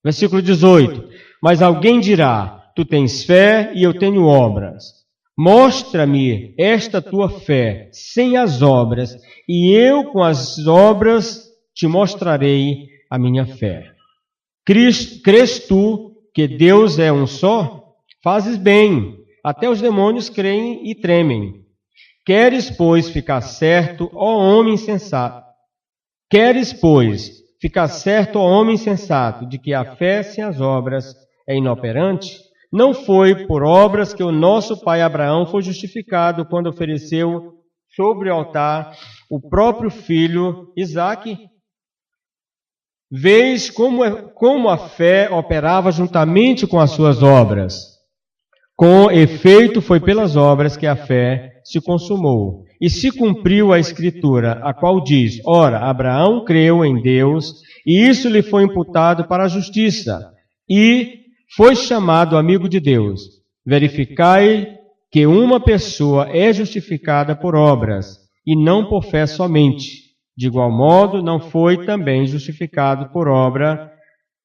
Versículo 18. Mas alguém dirá: tu tens fé e eu tenho obras. Mostra-me esta tua fé sem as obras, e eu com as obras te mostrarei a minha fé. Crês tu que Deus é um só? Fazes bem, até os demônios creem e tremem. Queres, pois, ficar certo, ó homem sensato? Queres, pois, ficar certo, ó homem sensato, de que a fé sem as obras é inoperante? Não foi por obras que o nosso pai Abraão foi justificado quando ofereceu sobre o altar o próprio filho Isaque? Vês como a fé operava juntamente com as suas obras. Com efeito, foi pelas obras que a fé se consumou. E se cumpriu a Escritura, a qual diz: ora, Abraão creu em Deus, e isso lhe foi imputado para a justiça, e foi chamado amigo de Deus. Verificai que uma pessoa é justificada por obras, e não por fé somente. De igual modo, não foi também justificado por obra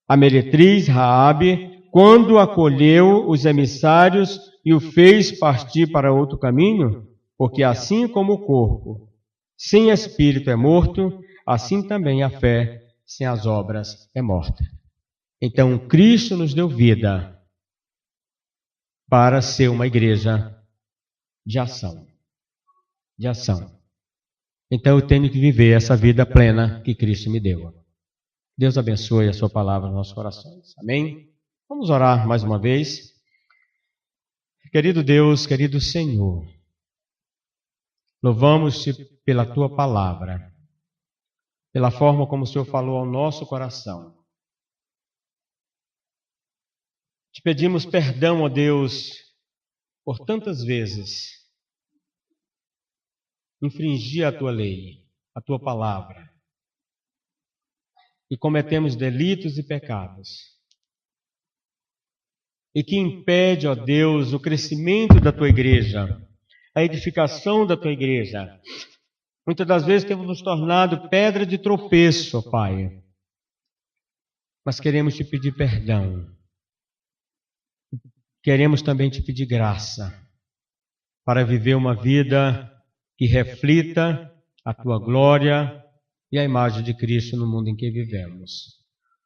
a meretriz Raabe, quando acolheu os emissários e o fez partir para outro caminho? Porque assim como o corpo sem espírito é morto, assim também a fé sem as obras é morta. Então, Cristo nos deu vida para ser uma igreja de ação. De ação. Então, eu tenho que viver essa vida plena que Cristo me deu. Deus abençoe a sua palavra nos nossos corações. Amém? Vamos orar mais uma vez. Querido Deus, querido Senhor, Louvamos-te pela tua palavra, pela forma como o Senhor falou ao nosso coração. Te pedimos perdão, ó Deus, por tantas vezes infringir a tua lei, a tua palavra, e cometemos delitos e pecados, e que impede, ó Deus, o crescimento da tua igreja, a edificação da tua igreja. Muitas das vezes temos nos tornado pedra de tropeço, ó Pai, mas queremos te pedir perdão. Queremos também te pedir graça para viver uma vida que reflita a tua glória e a imagem de Cristo no mundo em que vivemos.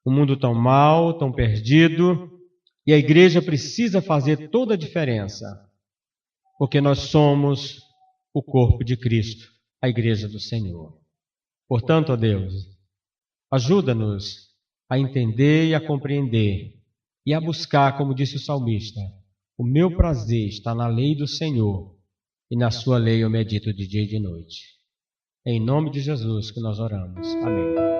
Um mundo tão mau, tão perdido, e a igreja precisa fazer toda a diferença, porque nós somos o corpo de Cristo, a igreja do Senhor. Portanto, ó Deus, ajuda-nos a entender e a compreender e a buscar, como disse o salmista, o meu prazer está na lei do Senhor, e na sua lei eu medito de dia e de noite. Em nome de Jesus que nós oramos. Amém.